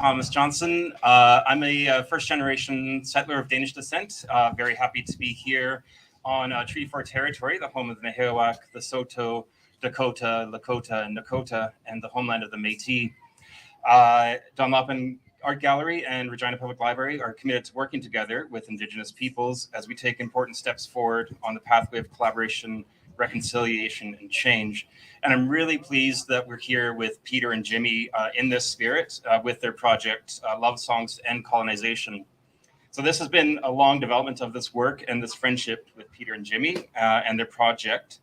Thomas Johnson. I'm a first-generation settler of Danish descent. Very happy to be here on Treaty 4 territory, the home of the Nehewak, the Saulteaux, Dakota, Lakota, and Nakota, and the homeland of the Métis. Dunlop and Art Gallery and Regina Public Library are committed to working together with Indigenous peoples as we take important steps forward on the pathway of collaboration, reconciliation, and change. And I'm really pleased that we're here with Peter and Jimmie in this spirit with their project, Love Songs to End Colonization. So this has been a long development of this work and this friendship with Peter and Jimmie and their project.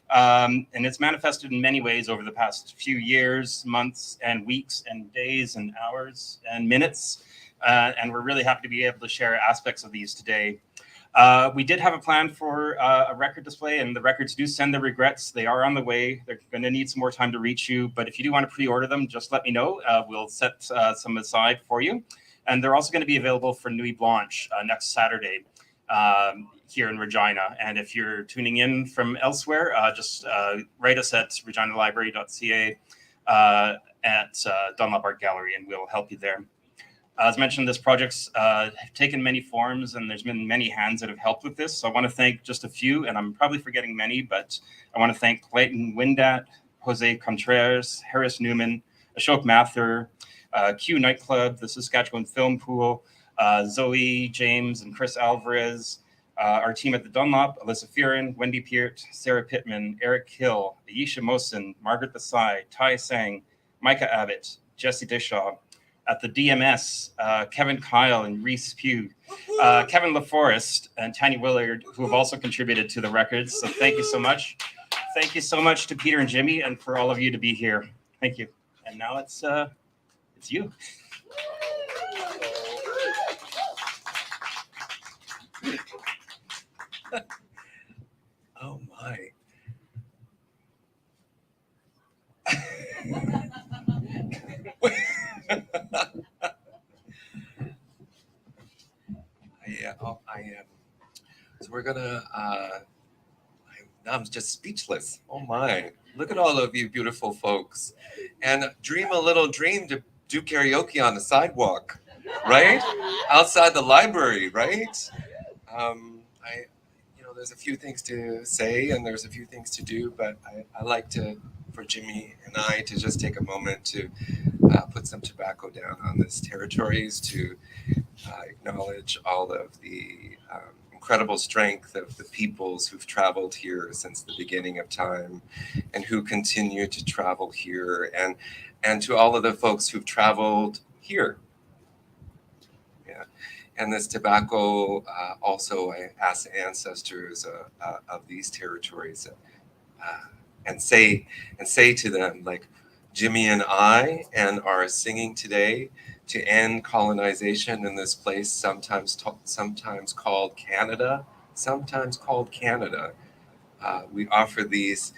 And it's manifested in many ways over the past few years, months, and weeks, and days, and hours, and minutes. And we're really happy to be able to share aspects of these today. We did have a plan for a record display, and the records do send their regrets. They are on the way. They're going to need some more time to reach you. But if you do want to pre-order them, just let me know. We'll set some aside for you. And they're also going to be available for Nuit Blanche next Saturday here in Regina. And if you're tuning in from elsewhere, just write us at reginalibrary.ca at Dunlop Art Gallery, and we'll help you there. As mentioned, this project's taken many forms, and there's been many hands that have helped with this. So I want to thank just a few, and I'm probably forgetting many, but I want to thank Clayton Windat, Jose Contreras, Harris Newman, Ashok Mathur, Q Nightclub, the Saskatchewan Film Pool, Zoe James and Chris Alvarez, our team at the Dunlop, Alyssa Fearon, Wendy Peart, Sarah Pittman, Eric Hill, Ayesha Mosin, Margaret Desai, Tai Sang, Micah Abbott, Jesse Dishaw. At the DMS, Kevin Kyle and Reese Pugh, Kevin LaForest and Tanya Willard, who have also contributed to the records. So thank you so much. Thank you so much to Peter and Jimmie, and for all of you to be here. Thank you. And now it's you. Oh my. I am. So we're gonna. I'm just speechless. Oh my! Look at all of you beautiful folks, and dream a little dream to do karaoke on the sidewalk, right? Outside the library, right? There's a few things to say and there's a few things to do, but I like for Jimmie and I to just take a moment to put some tobacco down on this territories, to acknowledge all of the incredible strength of the peoples who've traveled here since the beginning of time and who continue to travel here, and to all of the folks who've traveled here. Yeah. And this tobacco, also I ask the ancestors of these territories and say to them, like, Jimmie and I are singing today to end colonization in this place, sometimes called Canada, we offer these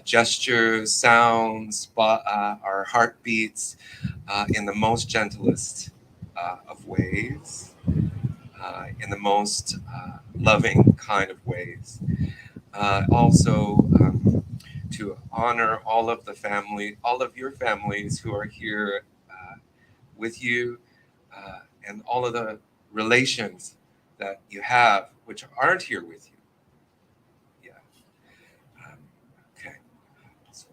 gestures, sounds, our heartbeats in the most gentlest of ways, in the most loving kind of ways. Also, to honor all of your families who are here with you, and all of the relations that you have which aren't here with you. Yeah. Okay. So,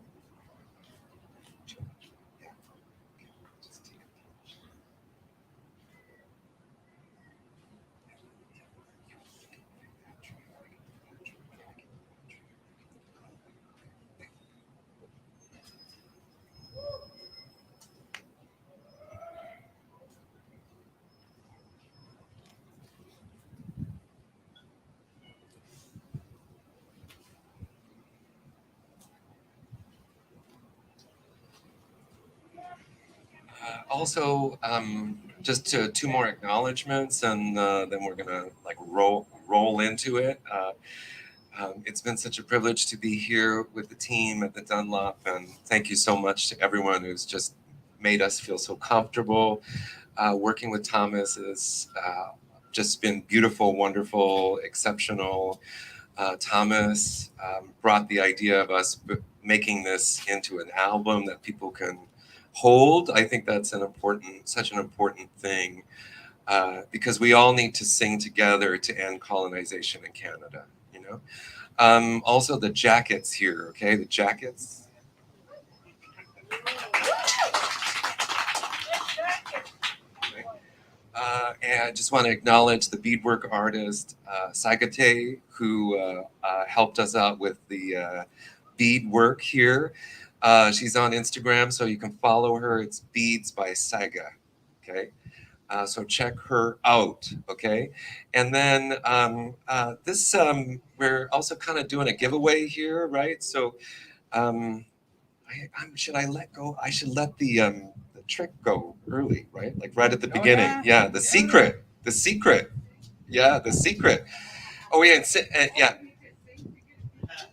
yeah. Also, just two more acknowledgments, and then we're gonna roll into it. It's been such a privilege to be here with the team at the Dunlop, and thank you so much to everyone who's just made us feel so comfortable. Working with Thomas has just been beautiful, wonderful, exceptional. Thomas brought the idea of us making this into an album that people can hold. I think that's such an important thing, because we all need to sing together to end colonization in Canada, you know. Also the jackets here, okay, the jackets. And I just want to acknowledge the beadwork artist, Sagate, who helped us out with the beadwork here. She's on Instagram, so you can follow her. It's Beads by Saga, okay? So check her out, okay? And then we're also kind of doing a giveaway here, right? So should I let go? I should let the trick go early, right? Like right at the beginning. Yeah, the secret. The secret. Yeah, the secret. Oh yeah, yeah.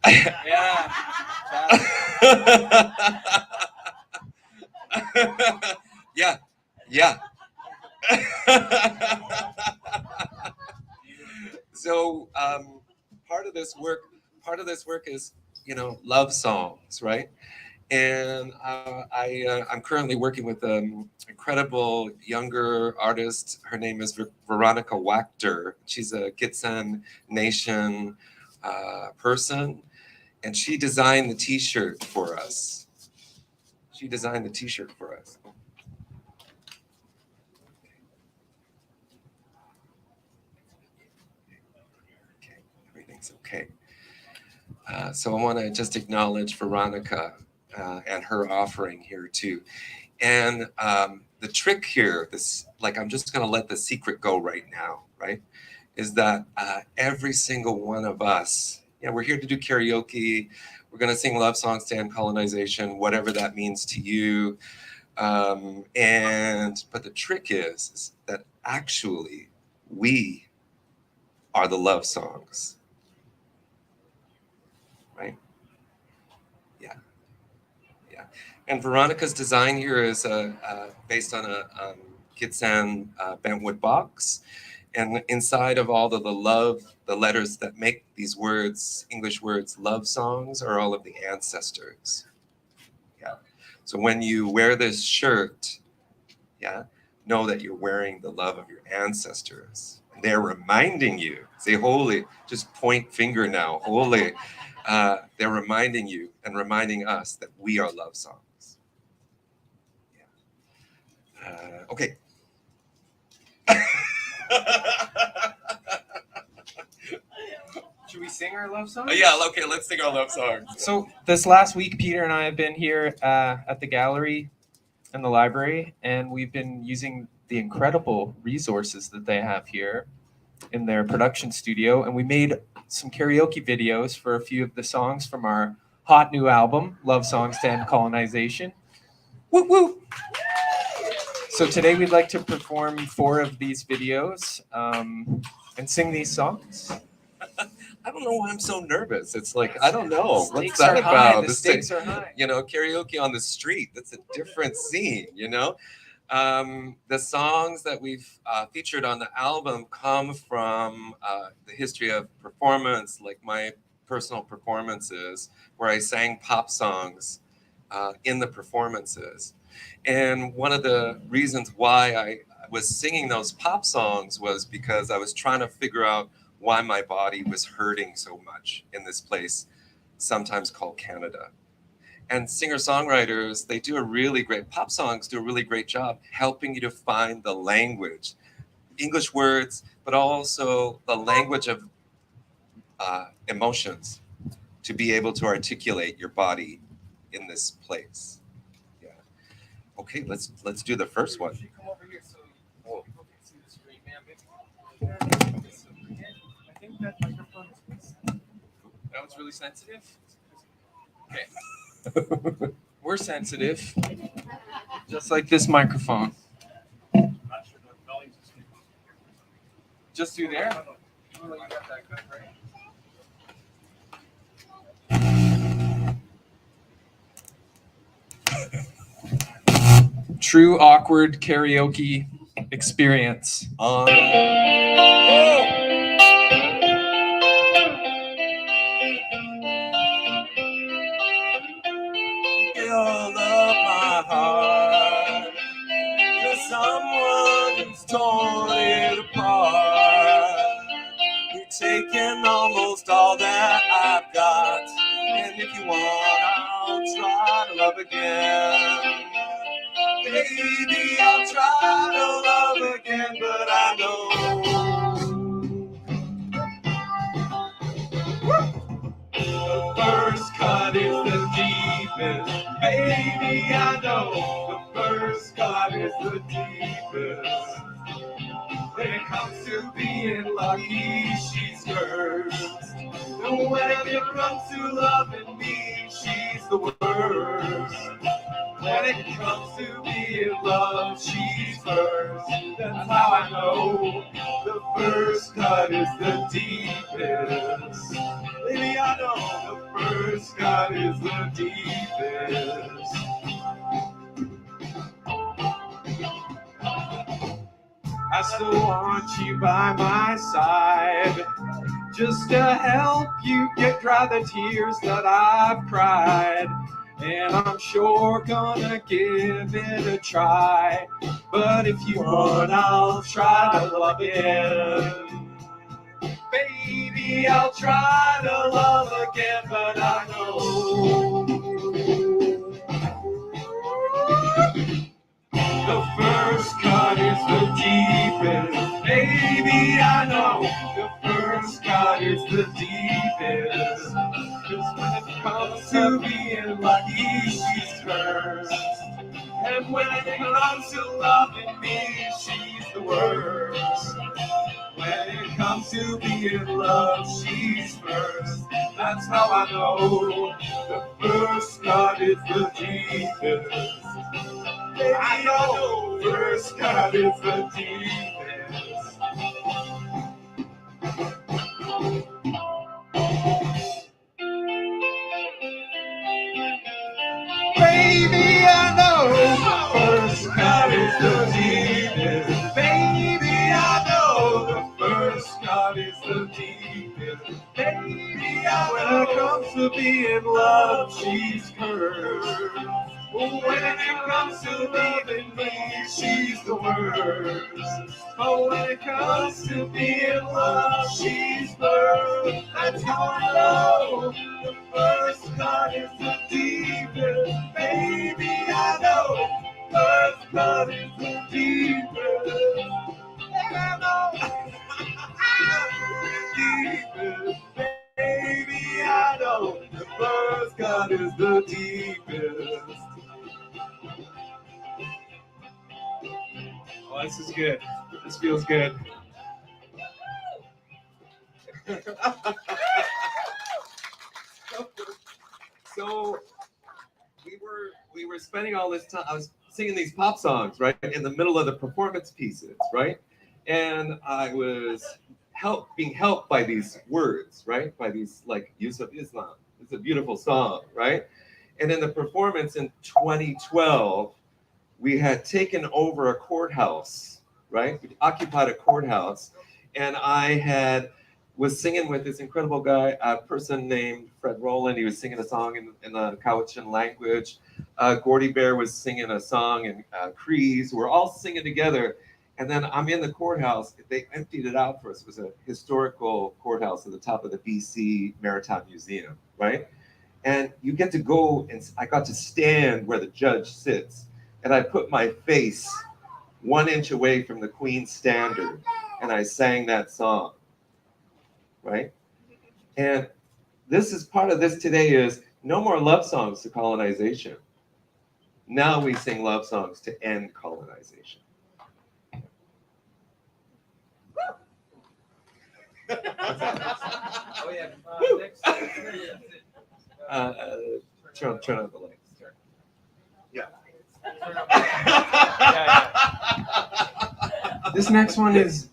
Yeah. Yeah, yeah. So part of this work is, you know, love songs, right? And I'm currently working with an incredible younger artist. Her name is Veronica Wachter. She's a Tahltan Nation person, and she designed the T-shirt for us. She designed the T-shirt for us. Okay, everything's okay. So I want to just acknowledge Veronica and her offering here too. And the trick here, I'm just going to let the secret go right now, right? Is that every single one of us, you know, we're here to do karaoke. We're going to sing love songs to end colonization, whatever that means to you. But the trick is that actually we are the love songs, right? Yeah. And Veronica's design here is based on a Tahltan bentwood box. And inside of all of the letters that make these words, English words, love songs, are all of the ancestors. Yeah. So when you wear this shirt, yeah, know that you're wearing the love of your ancestors. They're reminding you, say holy, just point finger now, holy. They're reminding you and reminding us that we are love songs. Okay. Should we sing our love song? Yeah, okay, let's sing our love song. So this last week, Peter and I have been here at the gallery and the library, and we've been using the incredible resources that they have here in their production studio, and we made some karaoke videos for a few of the songs from our hot new album, Love Songs to End Colonization. Woo woo! So today we'd like to perform 4 of these videos and sing these songs. I don't know why I'm so nervous. It's like, I don't know. What's that about? The stakes are high. You know, karaoke on the street, that's a different scene, you know? The songs that we've featured on the album come from the history of performance, like my personal performances, where I sang pop songs in the performances. And one of the reasons why I was singing those pop songs was because I was trying to figure out why my body was hurting so much in this place, sometimes called Canada. And singer-songwriters, they do a really great, pop songs do a really great job helping you to find the language, English words, but also the language of emotions to be able to articulate your body in this place. Yeah. Okay, let's do the first one. Come over here so people can see the screen, man. I think that microphone is that was really sensitive. Okay. We're sensitive, just like this microphone. Just through there? Oh, you got that good, right? True awkward karaoke experience. You'll love my heart. I'll try to love again. Baby, I'll try to love again, but I know the first cut is the deepest. Baby, I know the first cut is the deepest. When it comes to being lucky, she's first. And when it comes to loving me, she's the worst. When it comes to being loved, she's first. That's how I know the first cut is the deepest. Baby, I know the first cut is the deepest. I still want you by my side, just to help you get dry the tears that I've cried. And I'm sure gonna give it a try, but if you want, I'll try to love again. Baby, I'll try to love again, but I know the first cut is the deepest. Baby, I know the first cut is the deepest. 'Cause when it comes to being lucky, she's first. And when it comes to loving me, she's the worst. When it comes to being loved, she's first. That's how I know the first cut is the deepest. I know first cut is the deepest. Baby, I know first cut is the deepest. Baby, I know the first cut is the deepest. Baby, when it comes to being loved, she's first. When it comes to loving me, she's the worst. But when it comes to being loved, she's first. That's how I know the first cut is the deepest. Baby, I know first cut is the deepest. And I know the deepest. Baby, I know the first cut is the deepest. Oh, this is good. This feels good. So we were spending all this time. I was singing these pop songs, right, in the middle of the performance pieces, right, and I was being helped by these words, right, by these like use of Islam. It's a beautiful song, right, and in the performance in 2012. We had taken over a courthouse, right? We occupied a courthouse, and I was singing with this incredible guy, a person named Fred Rowland. He was singing a song in the Cowichan language. Gordy Bear was singing a song in Crees. We're all singing together, and then I'm in the courthouse. They emptied it out for us. It was a historical courthouse at the top of the BC Maritime Museum, right? And you get to go, and I got to stand where the judge sits. And I put my face 1 inch away from the Queen's standard, and I sang that song, right? And this is part of this today is no more love songs to colonization. Now we sing love songs to end colonization. Oh yeah. Next. Turn on the lights. Yeah. This next one is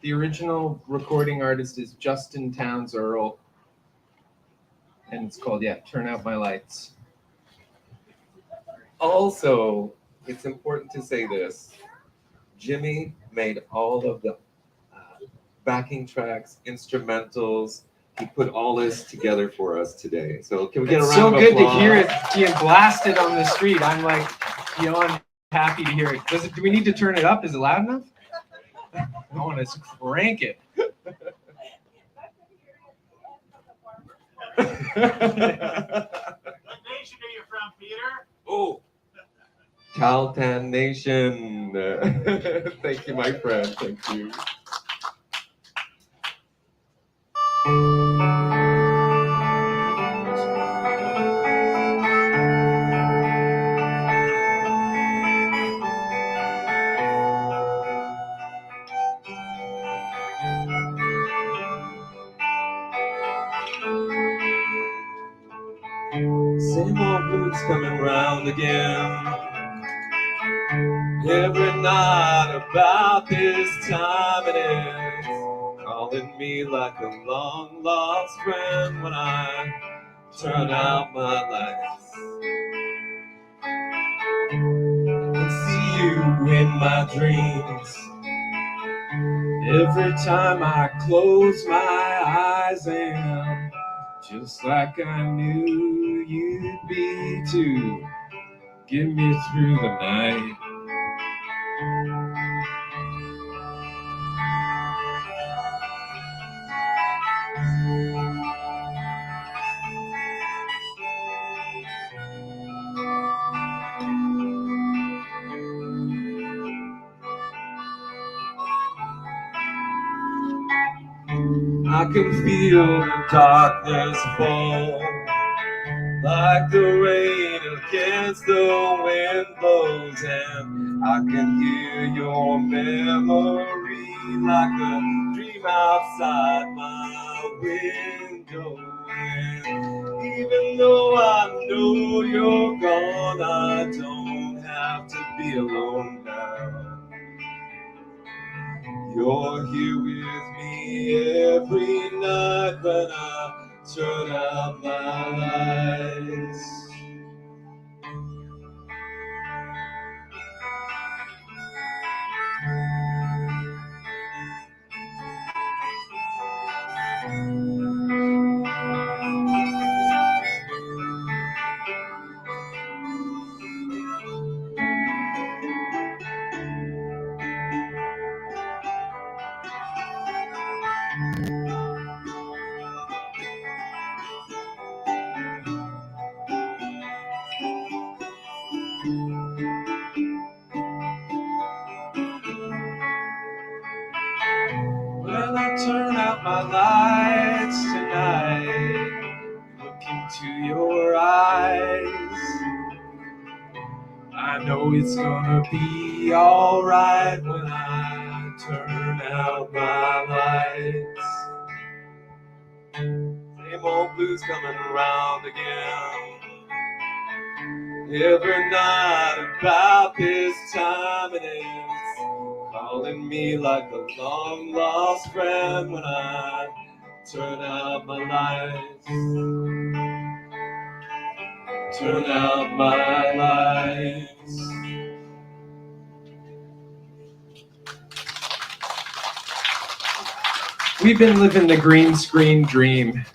the original recording artist is Justin Towns Earl, and it's called Turn Out My Lights. Also, it's important to say this. Jimmie made all of the backing tracks, instrumentals. He put all this together for us today. So can we get a round of applause? It's so good to hear it being blasted on the street. I'm like, I'm happy to hear it. Do we need to turn it up? Is it loud enough? I want to crank it. nation are you from, Peter? Oh, Tahltan Nation. Thank you, my friend. Thank you. Same old blues coming round again. Every night about this time it is, calling me like a long lost friend when I turn out my lights. I can see you in my dreams. Every time I close my eyes, and just like I knew you'd be to get me through the night. I can feel the darkness fall, like the rain against the wind blows, and I can hear your memory like a dream outside my window. And even though I know you're gone, I don't have to be alone now. You're here with me every night when I turn out my lights. When I turn out my lights tonight, look into your eyes, I know it's gonna be alright when I turn out my lights. Same old blues coming around again. Every night about this time it is, calling me like a long lost friend when I turn out my lights. Turn out my lights. We've been living the green screen dream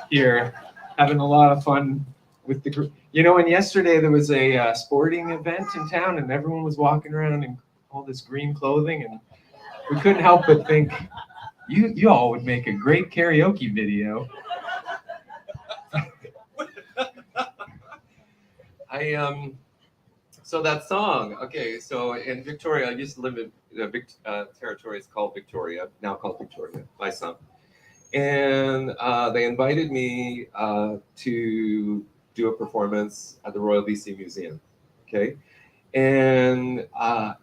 here, having a lot of fun with the, you know, and yesterday there was a sporting event in town and everyone was walking around in all this green clothing, and we couldn't help but think, you all would make a great karaoke video. So that song, okay, so in Victoria, I used to live in a big territory, it's called Victoria, now called Victoria, my son. And they invited me to do a performance at the Royal BC Museum, okay? And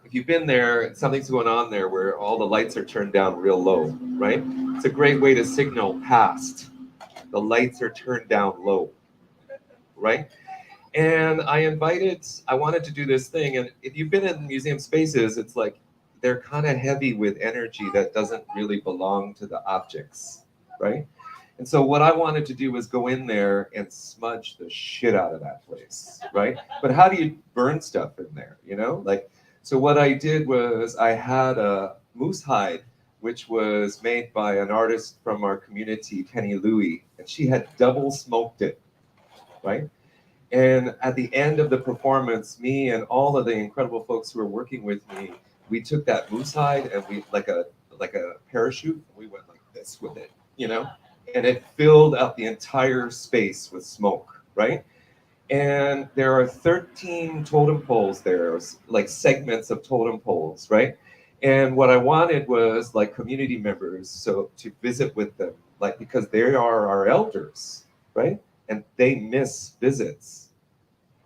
if you've been there, something's going on there where all the lights are turned down real low, right? It's a great way to signal past. The lights are turned down low, right? And I wanted to do this thing, and if you've been in museum spaces, it's like they're kind of heavy with energy that doesn't really belong to the objects, right? And so what I wanted to do was go in there and smudge the shit out of that place, right? But how do you burn stuff in there, you know? Like, so what I did was I had a moose hide, which was made by an artist from our community, Penny Louie, and she had double smoked it, right? And at the end of the performance, me and all of the incredible folks who were working with me, we took that moose hide and we, like a parachute, we went like this with it, you know? and it filled up the entire space with smoke, right? And there are 13 totem poles there, like segments of totem poles, right? And what I wanted was like community members, so to visit with them, like because they are our elders, right? And they miss visits,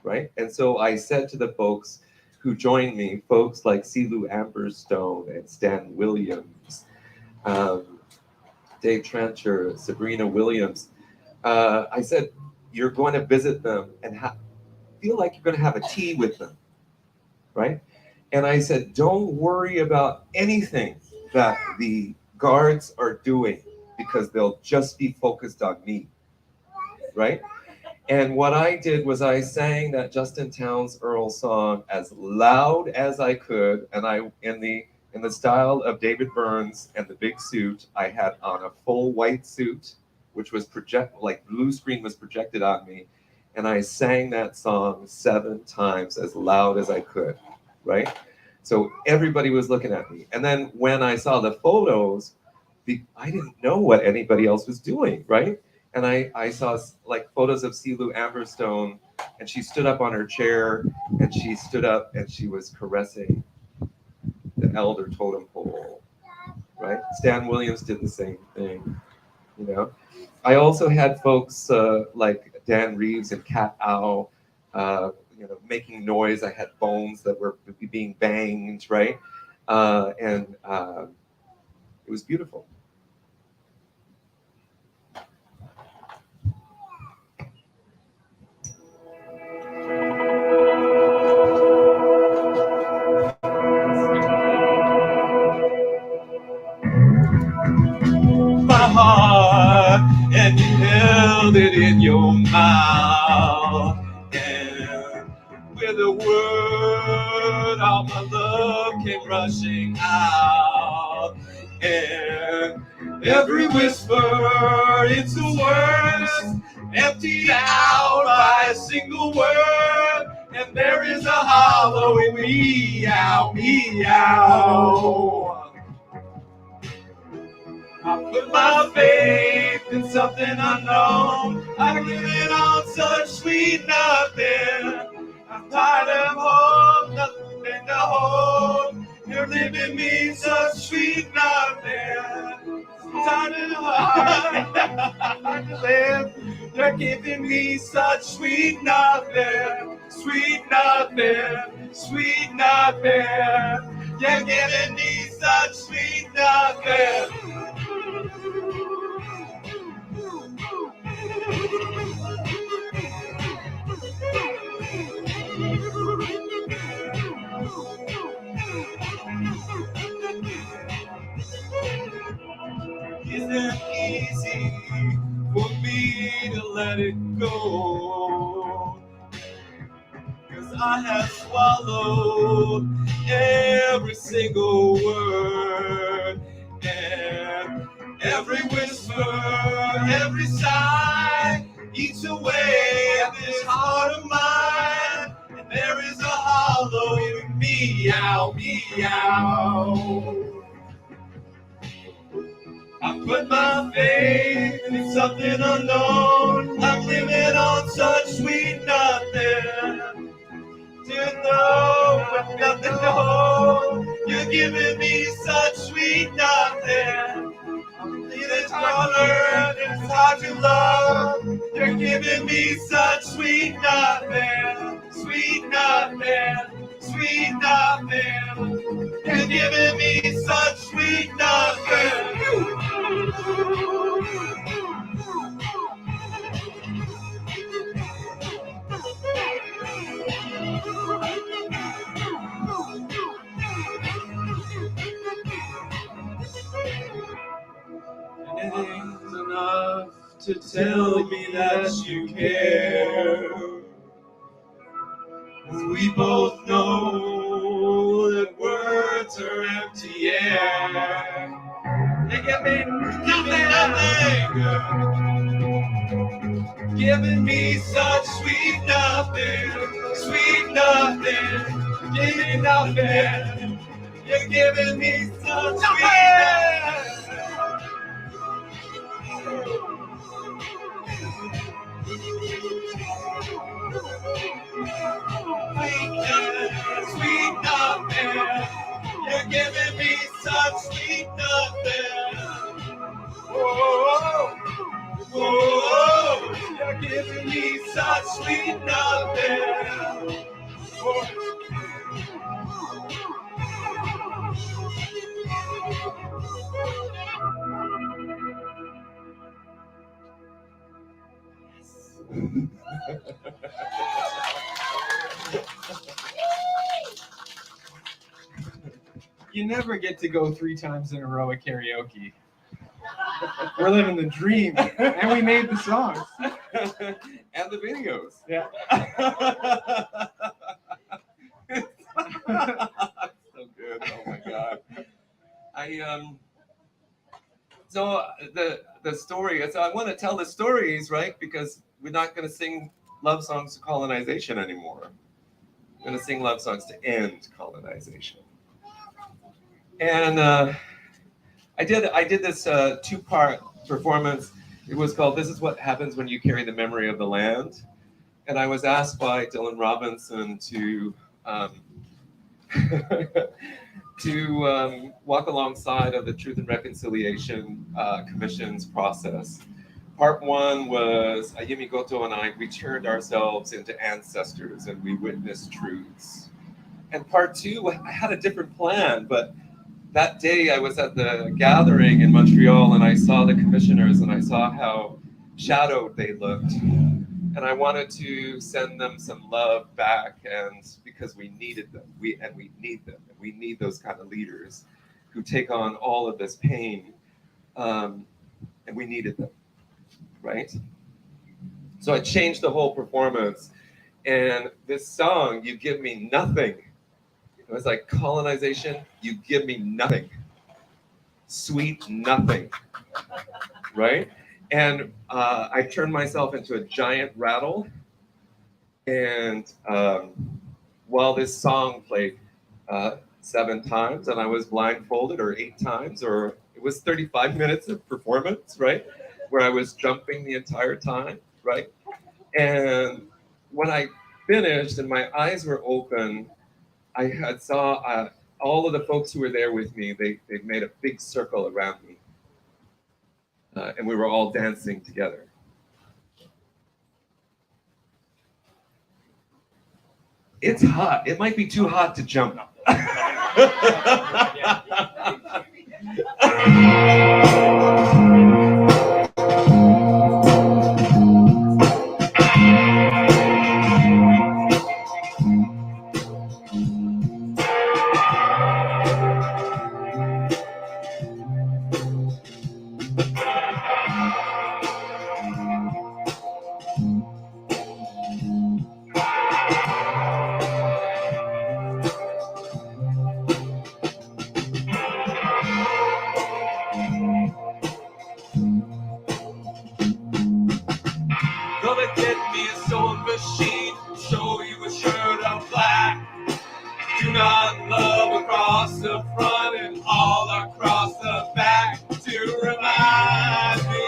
right? And so I said to the folks who joined me, folks like Silu Amberstone and Stan Williams, Dave Trencher, Sabrina Williams, I said, you're going to visit them and feel like you're going to have a tea with them, right? And I said, don't worry about anything that the guards are doing because they'll just be focused on me, right? And what I did was I sang that Justin Townes Earl song as loud as I could, and I in the style of David Burns and the big suit, I had on a full white suit, which was like blue screen was projected on me, and I sang that song 7 times as loud as I could, right? So everybody was looking at me. And then when I saw the photos, I didn't know what anybody else was doing, right? And I saw like photos of Silu Amberstone, and she stood up on her chair, and she stood up and she was caressing the elder totem pole, right? Stan Williams did the same thing, you know? I also had folks like Dan Reeves and Cat Owl, you know, making noise. I had bones that were being banged, right? And it was beautiful. My heart, and you held it in your mouth, and with a word all my love came rushing out, and every whisper, it's the worst, emptied out by a single word, and there is a hollow in meow, meow. I put my faith in something unknown. I give it on such sweet nothing. I'm tired of hope, nothing to hold. You're giving me such sweet nothing. I'm tired of to live. You're giving me such sweet nothing, sweet nothing, sweet nothing. You're giving me such sweet nothing. Isn't easy for me to let it go, 'cause I have swallowed every single word, and every whisper, every sigh eats away at this heart of mine, and there is a hollow in meow, meow. I put my faith in something unknown. I'm living on such sweet nothing. To know but nothing to hold. You're giving me such sweet nothing. It's hard to learn, it's hard to love. You're giving me such sweet nothing. Sweet nothing, sweet nothing. You're giving me such sweet nothing. Anything's enough to tell me that you care. 'Cause we both know that words are empty air. They give me nothing, giving me such sweet nothing, sweet nothing, give me nothing. You're giving me such sweet nothing. such sweet nothing. You never get to go 3 times in a row at karaoke. We're living the dream, and we made the songs. And the videos. Yeah. So good. Oh my God. So the story. So I want to tell the stories, right? Because we're not going to sing love songs to colonization anymore. We're going to sing love songs to end colonization. And I did this 2-part performance. It was called "This Is What Happens When You Carry the Memory of the Land," and I was asked by Dylan Robinson to to walk alongside of the Truth and Reconciliation Commission's process. Part 1 was Ayemi Goto and I, we turned ourselves into ancestors and we witnessed truths. And Part 2, I had a different plan, but that day I was at the gathering in Montreal and I saw the commissioners and I saw how shadowed they looked. And I wanted to send them some love back, and because we needed them, we need them. And we need those kind of leaders who take on all of this pain, and we needed them, right? So I changed the whole performance, and this song, "You Give Me Nothing," it was like colonization, you give me nothing. Sweet nothing, right? And I turned myself into a giant rattle. And while this song played 7 times, and I was blindfolded, or 8 times, or it was 35 minutes of performance, right? Where I was jumping the entire time, right? And when I finished and my eyes were open, I had saw all of the folks who were there with me, they made a big circle around me. And we were all dancing together. It's hot. It might be too hot to jump. Gonna get me a sewing machine, show you a shirt of black. Do not love across the front and all across the back, to remind me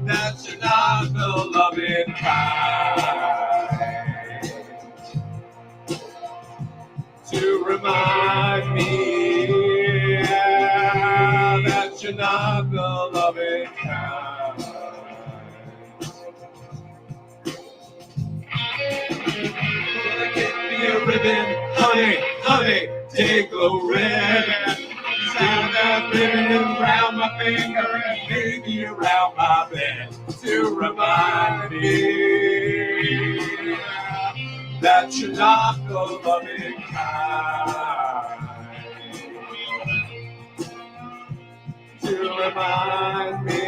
that you're not the loving kind. To remind me that you're not the loving kind. A ribbon, honey, honey, take a ribbon. Tie that ribbon around my finger and maybe around my bed, to remind me that you're not the loving kind. To remind me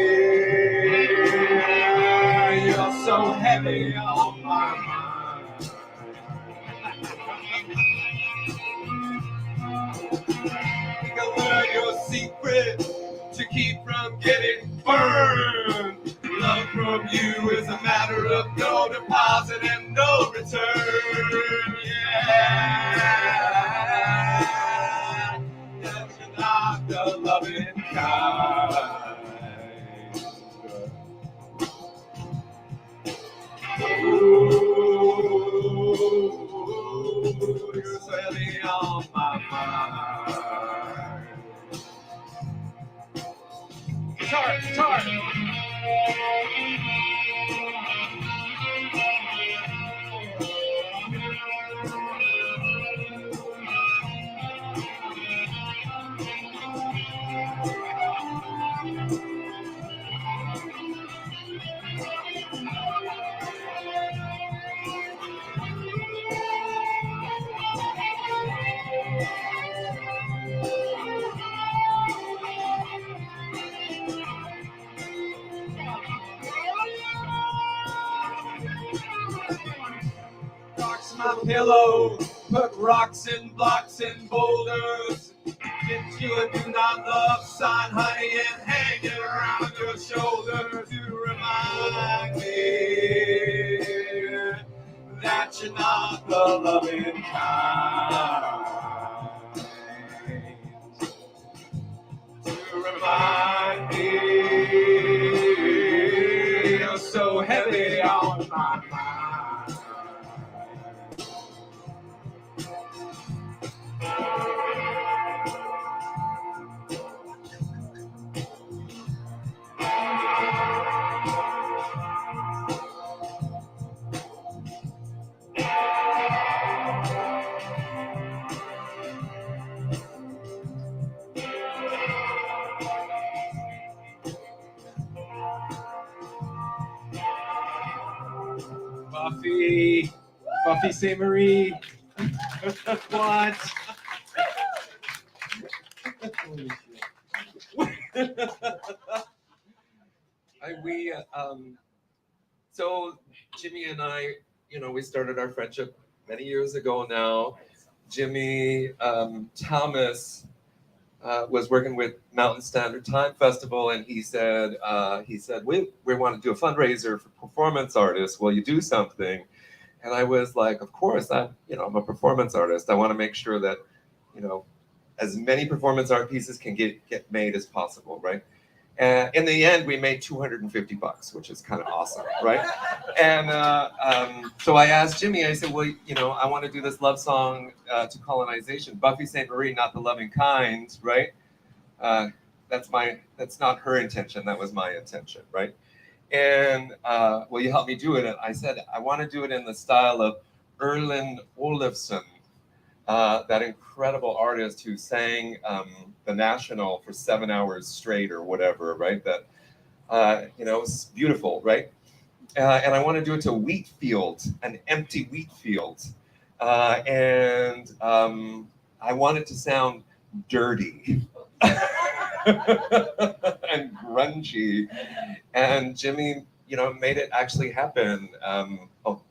you're so heavy on my mind. Think I learned your secret to keep from getting burned. Love from you is a matter of no deposit and no return. Yeah, that you're not the loving kind. Ooh, you're so heavy on my mind. Guitar. my pillow. Put rocks and blocks and boulders into a do not love sign, honey, and hang it around your shoulder to remind me that you're not the loving kind. To remind me you're so heavy on my mind. Buffy St. Marie. What? So Jimmie and I, we started our friendship many years ago now. Jimmie Thomas was working with Mountain Standard Time Festival, and he said we want to do a fundraiser for performance artists. Will you do something? And I was like, of course. I'm a performance artist. I want to make sure that as many performance art pieces can get made as possible, right? And in the end, we made $250, which is kind of awesome, right? And so I asked Jimmie. I said, well, I want to do this love song to colonization. Buffy St. Marie, not the loving kind, right? That's not her intention. That was my intention, right? And will you help me do it? And I said, I want to do it in the style of Erlend Olufsen, that incredible artist who sang the National for 7 hours straight or whatever, right? That, it's beautiful, right? And I want to do it to a wheat field, an empty wheat field. And I want it to sound dirty and grungy. And Jimmie, made it actually happen. Over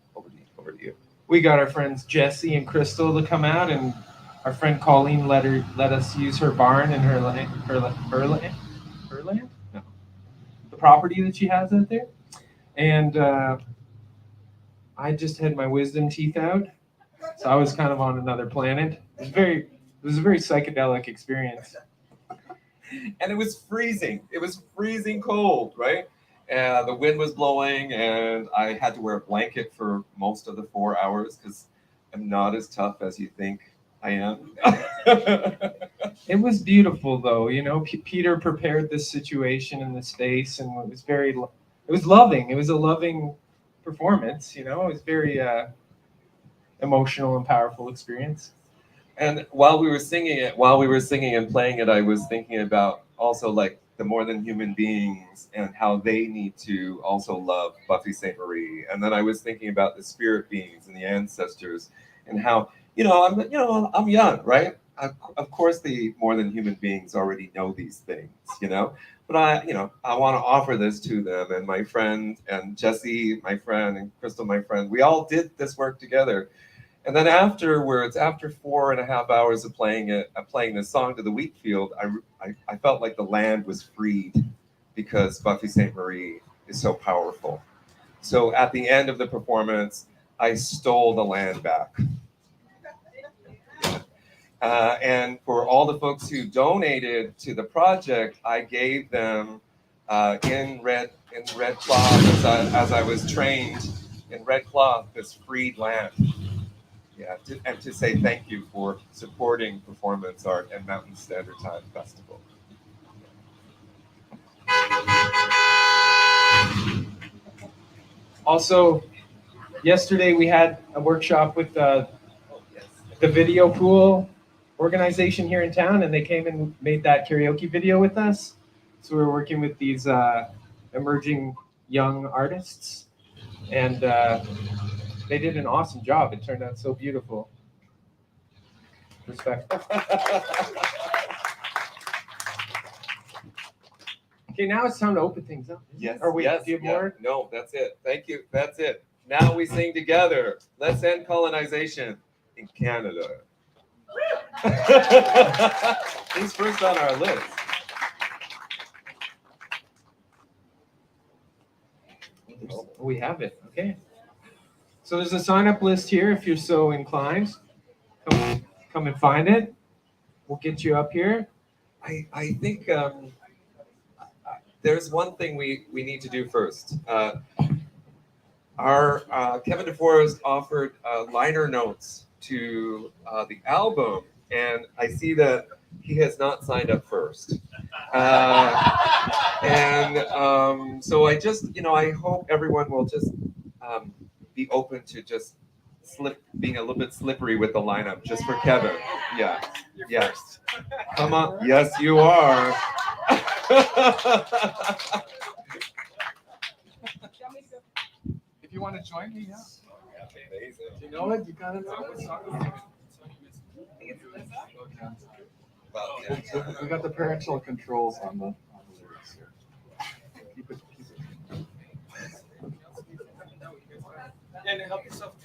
to you. We got our friends Jesse and Crystal to come out, and our friend Colleen let us use her barn and her land? No. The property that she has out there. And I just had my wisdom teeth out, so I was kind of on another planet. It was a very psychedelic experience. And it was freezing. It was freezing cold, right? The wind was blowing, and I had to wear a blanket for most of the 4 hours because I'm not as tough as you think I am. It was beautiful, though. Peter prepared this situation in the space, and it was loving. It was a loving performance. It was very emotional and powerful experience. And while we were singing and playing it, I was thinking about also like the more than human beings and how they need to also love Buffy St. Marie. And then I was thinking about the spirit beings and the ancestors and how, I'm young, right? Of course, the more than human beings already know these things, but I want to offer this to them. And my friend and Jesse, my friend, and Crystal, my friend, we all did this work together. And then afterwards, after 4.5 hours of playing this song to the wheat field, I felt like the land was freed because Buffy St. Marie is so powerful. So at the end of the performance, I stole the land back. And for all the folks who donated to the project, I gave them in red cloth as I was trained in red cloth this freed land. Yeah, and to say thank you for supporting performance art and Mountain Standard Time Festival. Also, yesterday we had a workshop with the Video Pool organization here in town, and they came and made that karaoke video with us. So we were working with these emerging young artists, and they did an awesome job. It turned out so beautiful. Respect. Okay, now it's time to open things up. Yes. Or wait, yes, do you have more? No, that's it. Thank you. That's it. Now we sing together. Let's end colonization in Canada. He's first on our list. We have it. Okay. So there's a sign-up list here if you're so inclined. Come and find it. We'll get you up here. I think there's one thing we need to do first. Our Kevin DeForest offered liner notes to the album, and I see that he has not signed up first. So I just, I hope everyone will just be open to just being a little bit slippery with the lineup, just for Kevin. Yeah. Yes. Come on. Yes, you are. If you want to join me, yeah. You know it? You gotta know what song. Well, yeah. We got the parental controls on the lyrics here. Keep it. And help yourself